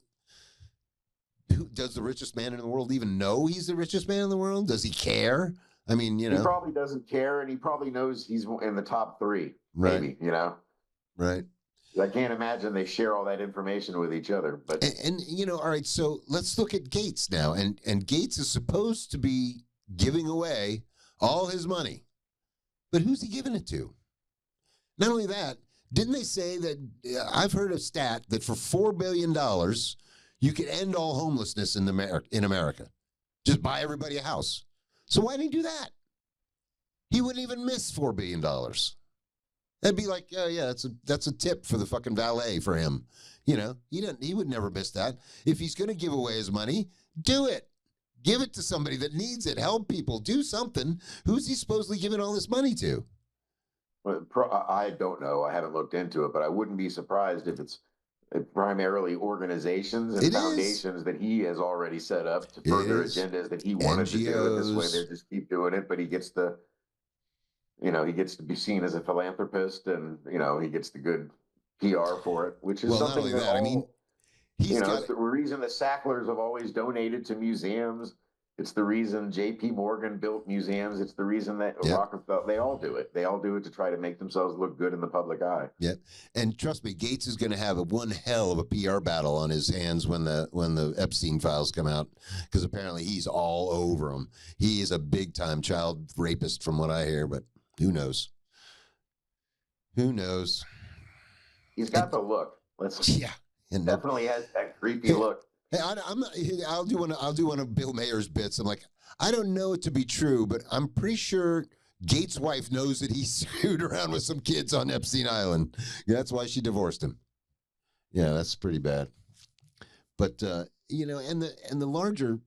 A: does the richest man in the world even know he's the richest man in the world? Does he care? I mean, you know.
B: He probably doesn't care, and he probably knows he's in the top 3, maybe, you know.
A: Right.
B: I can't imagine they share all that information with each other. But
A: and you know, all right, so let's look at Gates now. And Gates is supposed to be giving away all his money. But who's he giving it to? Not only that, didn't they say that I've heard a stat that for $4 billion, you could end all homelessness in America. Just buy everybody a house. So why didn't he do that? He wouldn't even miss $4 billion. That'd be like, oh yeah, that's a tip for the fucking valet for him. You know, he would never miss that. If he's going to give away his money, do it. Give it to somebody that needs it. Help people. Do something. Who's he supposedly giving all this money to?
B: Well, I don't know. I haven't looked into it, but I wouldn't be surprised if it's primarily organizations and foundations that he has already set up to further agendas that he wanted to do it this way. They just keep doing it, but he gets to be seen as a philanthropist, and you know, he gets the good PR for it, which is something that I mean, it's the reason the Sacklers have always donated to museums. It's the reason J.P. Morgan built museums. It's the reason that Rockefeller, they all do it. They all do it to try to make themselves look good in the public eye. Yeah.
A: And trust me, Gates is going to have one hell of a PR battle on his hands when the Epstein files come out, because apparently he's all over them. He is a big time child rapist from what I hear, but who knows? Who knows?
B: He's got the look.
A: And
B: definitely has that creepy look.
A: Hey, I'll do one of Bill Mayer's bits. I'm like, I don't know it to be true, but I'm pretty sure Gates' wife knows that he screwed around with some kids on Epstein Island. Yeah, that's why she divorced him. Yeah, that's pretty bad. But you know, and the larger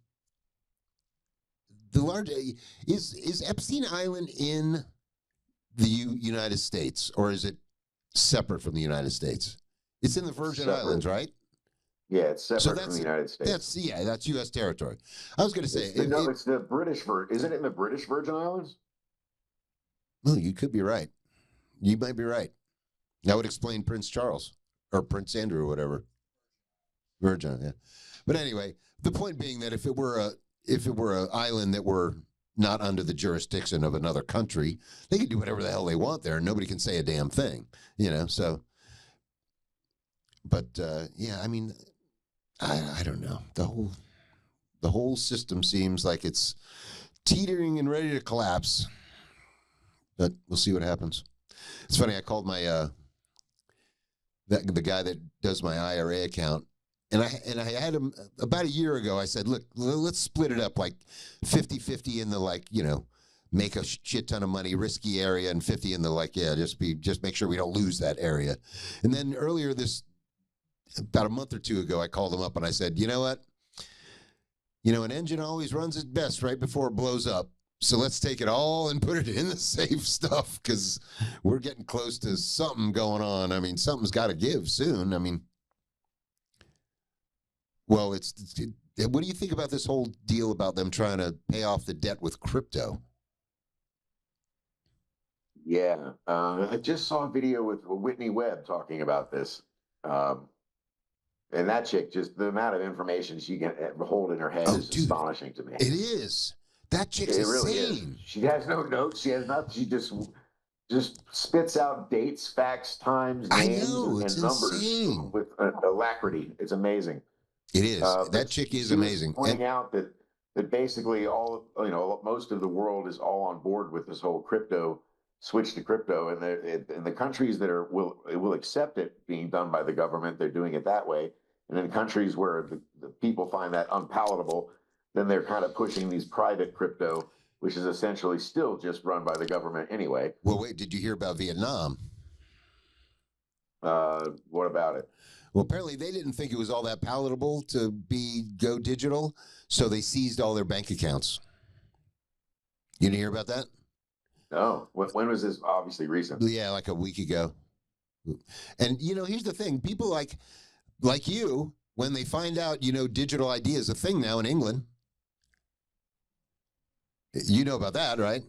A: is Epstein Island in the United States, or is it separate from the United States? It's in the Virgin Islands, right?
B: Yeah, it's separate from the United States.
A: That's U.S. territory. I was going to say...
B: It's the British Virgin... Isn't it in the British Virgin Islands?
A: Well, you could be right. You might be right. That would explain Prince Charles, or Prince Andrew, or whatever. Virgin, yeah. But anyway, the point being that if it were an island that were not under the jurisdiction of another country, they could do whatever the hell they want there, and nobody can say a damn thing, you know, so... But, yeah, I mean... I don't know. The whole system seems like it's teetering and ready to collapse. But we'll see what happens. It's funny. I called my the guy that does my IRA account, and I had him about a year ago. I said, look, let's split it up like 50-50 in the, like, you know, make a shit ton of money, risky area, and 50 in the, like, just make sure we don't lose that area. And then earlier about a month or two ago, I called him up and I said, you know what? You know, an engine always runs its best right before it blows up. So let's take it all and put it in the safe stuff, because we're getting close to something going on. I mean, something's got to give soon. I mean, well, what do you think about this whole deal about them trying to pay off the debt with crypto?
B: Yeah. I just saw a video with Whitney Webb talking about this. And that chick, just the amount of information she can hold in her head is astonishing to me.
A: It is. That chick's insane. Really is.
B: She has no notes. She has nothing. She just spits out dates, facts, times, names, and numbers with alacrity. It's amazing.
A: It is. That chick is amazing.
B: Pointing out that basically most of the world is all on board with this whole switch to crypto, and the countries that will accept it being done by the government, they're doing it that way. And in countries where the people find that unpalatable, then they're kind of pushing these private crypto, which is essentially still just run by the government anyway.
A: Well, wait, did you hear about Vietnam?
B: What about it?
A: Well, apparently they didn't think it was all that palatable to go digital, so they seized all their bank accounts. You didn't hear about that?
B: No. When was this? Obviously recent.
A: Yeah, like a week ago. And here's the thing: people like you, when they find out, digital ID is a thing now in England. You know about that, right?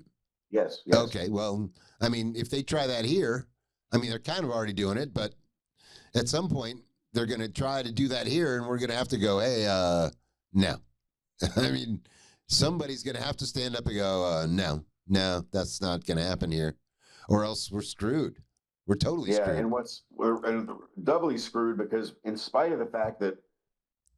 B: Yes.
A: Okay. Well, I mean, if they try that here, I mean, they're kind of already doing it, but at some point they're going to try to do that here, and we're going to have to go, hey, no. I mean, somebody's going to have to stand up and go, no, that's not going to happen here, or else we're screwed. We're totally screwed.
B: Yeah, and we're doubly screwed because in spite of the fact that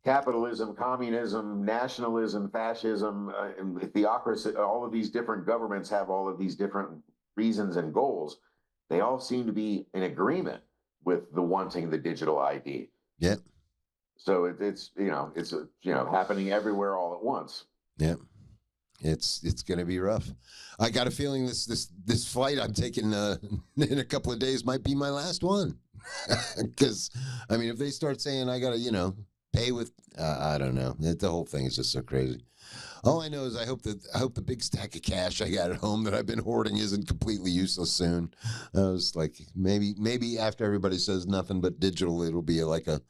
B: capitalism, communism, nationalism, fascism, and theocracy, all of these different governments have all of these different reasons and goals, they all seem to be in agreement with the wanting the digital ID.
A: Yeah.
B: So it's happening everywhere all at once.
A: Yeah. It's going to be rough. I got a feeling this flight I'm taking in a couple of days might be my last one. Because, I mean, if they start saying I got to, pay with, I don't know. The whole thing is just so crazy. All I know is I hope the big stack of cash I got at home that I've been hoarding isn't completely useless soon. I was like, maybe after everybody says nothing but digital, it'll be like a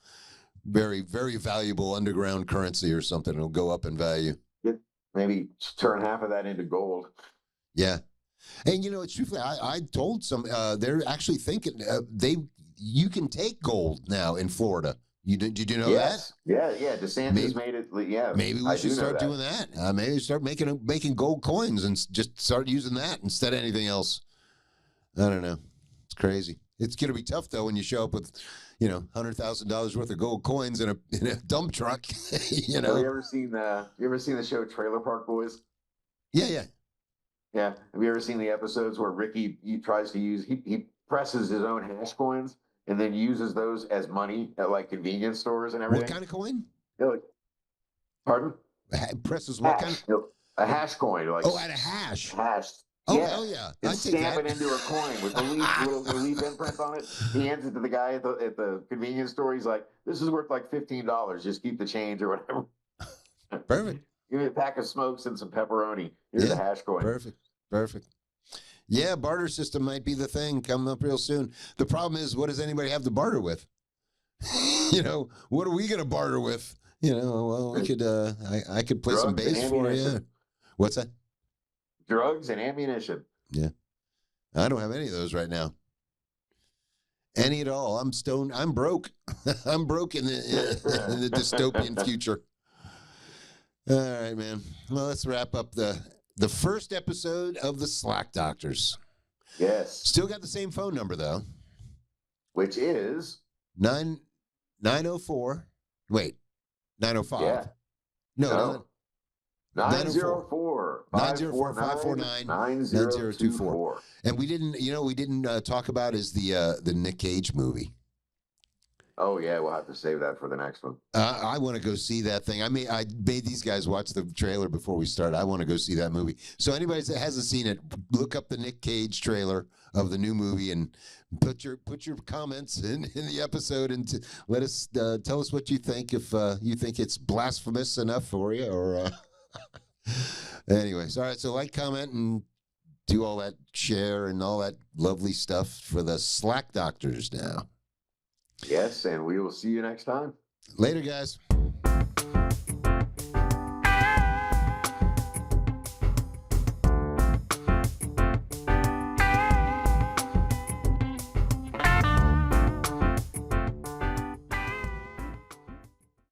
A: very, very valuable underground currency or something. It'll go up in value.
B: Maybe turn half of that into gold.
A: Yeah. And it's truthfully, I told some, they're actually thinking you can take gold now in Florida. Did you know that?
B: Yeah. DeSantis made it. Yeah.
A: Maybe we should start doing that. Maybe start making gold coins and just start using that instead of anything else. I don't know. It's crazy. It's going to be tough though when you show up with, $100,000 worth of gold coins in a dump truck.
B: You ever seen the show Trailer Park Boys?
A: Yeah.
B: Yeah. Have you ever seen the episodes where Ricky tries to use he presses his own hash coins and then uses those as money at like convenience stores and everything?
A: What kind of coin?
B: Pardon?
A: Presses what kind?
B: A hash coin. Like
A: at a hash.
B: Hash.
A: Oh,
B: yeah.
A: hell yeah.
B: And stamp it into a coin with the little leaf imprint on it. He hands it to the guy at the convenience store. He's like, this is worth like $15. Just keep the change or whatever.
A: Perfect.
B: Give me a pack of smokes and some pepperoni. Here's a hash coin.
A: Perfect. Yeah, barter system might be the thing coming up real soon. The problem is, what does anybody have to barter with? What are we going to barter with? Well, we could, I could play some bass for you. What's that?
B: Drugs and ammunition.
A: Yeah. I don't have any of those right now. Any at all. I'm stoned. I'm broke. I'm broke in the dystopian future. All right, man. Well, let's wrap up the first episode of the Slack Doctors.
B: Yes.
A: Still got the same phone number, though.
B: Which is?
A: 904. Wait. 905.
B: Yeah.
A: No.
B: 904
A: 549 9024. And we didn't talk about is the Nick Cage movie.
B: Oh yeah, we'll have to save that for the next one.
A: I want to go see that thing. I made these guys watch the trailer before we start. I want to go see that movie. So anybody that hasn't seen it, look up the Nick Cage trailer of the new movie and put your comments in the episode and let us tell us what you think. If you think it's blasphemous enough for you, or anyways, all right. So like, comment, and do all that, share, and all that lovely stuff for the Slack Doctors now.
B: Yes, and we will see you next time.
A: Later, guys.